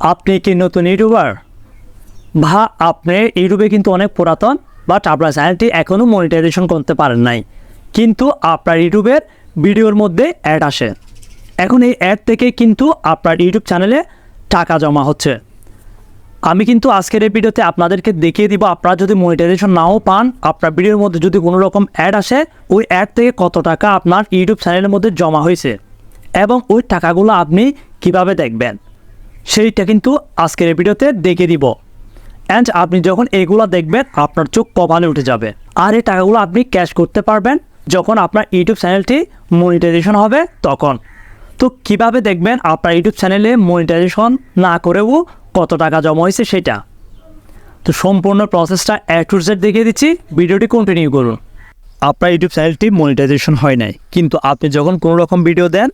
আপনি কি নতুন ইউটিউবার বা আপনি ইউটিউবে কিন্তু অনেক পুরাতন, বাট আপনার চ্যানেলটি এখনও মনিটাইজেশন করতে পারেন নাই, কিন্তু আপনার ইউটিউবের ভিডিওর মধ্যে অ্যাড আসে। এখন এই অ্যাড থেকে কিন্তু আপনার ইউটিউব চ্যানেলে টাকা জমা হচ্ছে। আমি কিন্তু আজকের এই ভিডিওতে আপনাদেরকে দেখিয়ে দিব, আপনারা যদি মনিটাইজেশন নাও পান, আপনার ভিডিওর মধ্যে যদি কোনো রকম অ্যাড আসে, ওই অ্যাড থেকে কত টাকা আপনার ইউটিউব চ্যানেলের মধ্যে জমা হয়েছে এবং ওই টাকাগুলো আপনি কিভাবে দেখবেন সেইটা কিন্তু আজকের এই ভিডিওতে দেখিয়ে দিব। অ্যান্ড আপনি যখন এগুলো দেখবেন আপনার চোখ কপালে উঠে যাবে। আর এই টাকাগুলো আপনি ক্যাশ করতে পারবেন যখন আপনার ইউটিউব চ্যানেলটি মনিটাইজেশন হবে তখন। তো কিভাবে দেখবেন আপনার ইউটিউব চ্যানেলে মনিটাইজেশন না করেও কত টাকা জমা হয়েছে সেটা, তো সম্পূর্ণ প্রসেসটা A to Z দেখিয়ে দিচ্ছি, ভিডিওটি কন্টিনিউ করুন। আপনার ইউটিউব চ্যানেলটি মনিটাইজেশন হয় নাই, কিন্তু আপনি যখন কোনো রকম ভিডিও দেন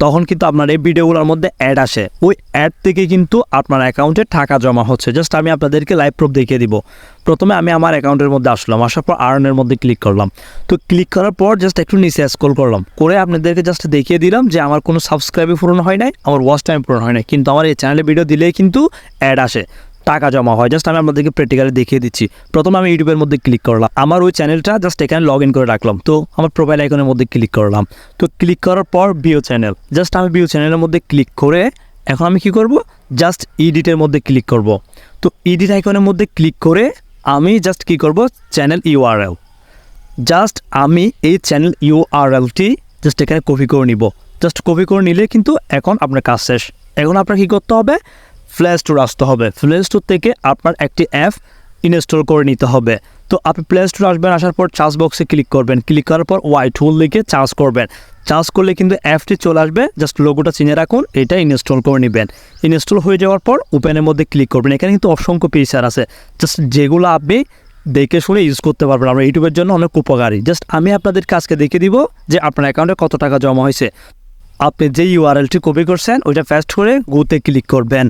তখন কিন্তু আপনার এই ভিডিওগুলোর মধ্যে অ্যাড আসে, ওই অ্যাড থেকে কিন্তু আপনার অ্যাকাউন্টে টাকা জমা হচ্ছে। জাস্ট আমি আপনাদেরকে লাইভ প্রুফ দেখিয়ে দিব। প্রথমে আমি আমার অ্যাকাউন্টের মধ্যে আসলাম, আসার পর আর্নের মধ্যে ক্লিক করলাম। তো ক্লিক করার পর জাস্ট একটু নিচে স্ক্রল করলাম, করে আপনাদেরকে জাস্ট দেখিয়ে দিলাম যে আমার কোনো সাবস্ক্রাইবই পূরণ হয় নাই, আমার ওয়াচ টাইম পূরণ হয় নাই, কিন্তু আমার এই চ্যানেলে ভিডিও দিলেই কিন্তু অ্যাড আসে, টাকা জমা হয়। জাস্ট আমি আপনাদেরকে প্র্যাকটিক্যালি দেখিয়ে দিচ্ছি। প্রথমে আমি ইউটিউবের মধ্যে ক্লিক করলাম, আমার ওই চ্যানেলটা জাস্ট এখানে লগ ইন করে রাখলাম। তো আমার প্রোফাইল আইকনের মধ্যে ক্লিক করলাম। তো ক্লিক করার পর ভিউ চ্যানেল, জাস্ট আমি ভিউ চ্যানেলের মধ্যে ক্লিক করে এখন আমি কি করব, জাস্ট এডিটের মধ্যে ক্লিক করব। তো এডিট আইকনের মধ্যে ক্লিক করে আমি জাস্ট কি করব, চ্যানেল ইউআরএল, জাস্ট আমি এই চ্যানেল ইউআরএলটি জাস্ট এখানে কপি করে নিব। জাস্ট কপি করে নিলে কিন্তু এখন আপনার কাজ শেষ। এখন আপনার কী করতে হবে, প্লে স্টোর আসতে হবে। প্লে স্টোর থেকে আপনার একটি অ্যাপ ইনস্টল করে নিতে হবে। তো আপনি প্লে স্টোর আসবেন, আসার পর চার্জ বক্সে ক্লিক করবেন, ক্লিক করার পর ওয়াই টুল লিখে চার্জ করবেন। চার্জ করলে কিন্তু অ্যাপটি চলে আসবে, জাস্ট লোগোটা চিনে রাখুন, এটা ইনস্টল করে নেবেন। ইনস্টল হয়ে যাওয়ার পর ওপেনের মধ্যে ক্লিক করবেন। এখানে কিন্তু অসংখ্য ফিচার আছে, জাস্ট যেগুলো আপনি দেখে শুনে ইউজ করতে পারবেন। আমরা ইউটিউবের জন্য অনেক উপকারী। জাস্ট আমি আপনাদেরকে আজকে দেখিয়ে দিব যে আপনার অ্যাকাউন্টে কত টাকা জমা হয়েছে। আপনি যে ইউআরএলটি কপি করছেন ওইটা পেস্ট করে গোতে ক্লিক করবেন।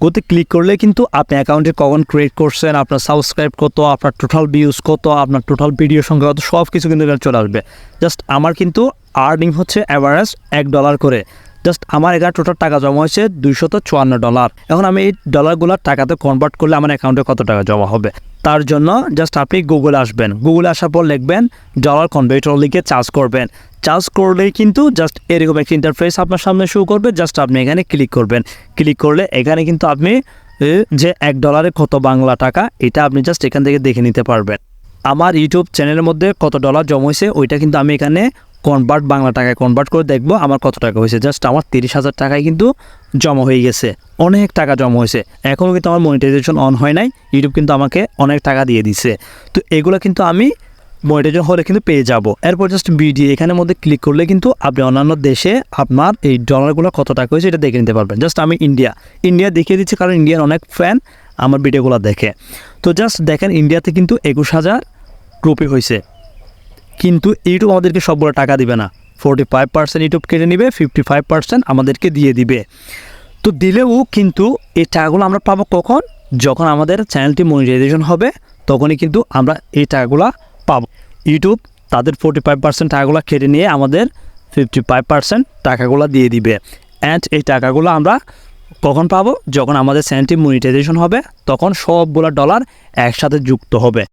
গোতে ক্লিক করলে কিন্তু আপনি অ্যাকাউন্টে কখন ক্রিয়েট করছেন, আপনার সাবস্ক্রাইব কত, আপনার টোটাল ভিউজ কত, আপনার টোটাল ভিডিও সংখ্যা কত, সব কিছু কিন্তু এখানে চলে আসবে। জাস্ট আমার কিন্তু আর্নিং হচ্ছে অ্যাভারেজ $1 করে। জাস্ট আমার এখানে টোটাল টাকা জমা হয়েছে $254। এখন আমি এই ডলারগুলোর টাকাতে কনভার্ট করলে আমার অ্যাকাউন্টে কত টাকা জমা হবে, তার জন্য জাস্ট আপনি গুগলে আসবেন। গুগলে আসার পর লিখবেন ডলার কনভার্টার, লিখে চার্জ করবেন। চার্জ করলেই কিন্তু জাস্ট এরকম একটা ইন্টারফেস আপনার সামনে শো করবে। জাস্ট আপনি এখানে ক্লিক করবেন। ক্লিক করলে এখানে কিন্তু আপনি যে $1 কত বাংলা টাকা, এটা আপনি জাস্ট এখান থেকে দেখে নিতে পারবেন। আমার ইউটিউব চ্যানেলের মধ্যে কত ডলার জমা হয়েছে ওইটা কিন্তু আমি এখানে কনভার্ট বাংলা টাকায় কনভার্ট করে দেখবো আমার কত টাকা হয়েছে। জাস্ট আমার 30,000 টাকায় কিন্তু জমা হয়ে গেছে, অনেক টাকা জমা হয়েছে। এখনও কিন্তু আমার মনিটাইজেশন অন হয় নাই, ইউটিউব কিন্তু আমাকে অনেক টাকা দিয়ে দিছে। তো এগুলো কিন্তু আমি মনিটাইজেশন হলে কিন্তু পেয়ে যাব। এরপর জাস্ট ভিডিও এখানের মধ্যে ক্লিক করলে কিন্তু আপনি অন্যান্য দেশে আপনার এই ডলারগুলো কত টাকা হয়েছে এটা দেখে নিতে পারবেন। জাস্ট আমি ইন্ডিয়া দেখিয়ে দিচ্ছি, কারণ ইন্ডিয়ার অনেক ফ্যান আমার ভিডিওগুলো দেখে। তো জাস্ট দেখেন ইন্ডিয়াতে কিন্তু 21,000 রুপি হয়েছে, কিন্তু ইউটিউব আমাদেরকে সবগুলো টাকা দিবে না। 45% ইউটিউব কেটে নেবে, 55% আমাদেরকে দিয়ে দিবে। তো দিলেও কিন্তু এই টাকাগুলো আমরা পাবো কখন, যখন আমাদের চ্যানেলটি মনিটাইজেশন হবে তখনই কিন্তু আমরা এই টাকাগুলো পাবো। ইউটিউব তাদের 45% টাকাগুলো কেটে নিয়ে আমাদের 55% টাকাগুলো দিয়ে দিবে। অ্যান্ড এই টাকাগুলো আমরা কখন পাবো, যখন আমাদের চ্যানেলটি মনিটাইজেশন হবে, তখন সবগুলো ডলার একসাথে যুক্ত হবে।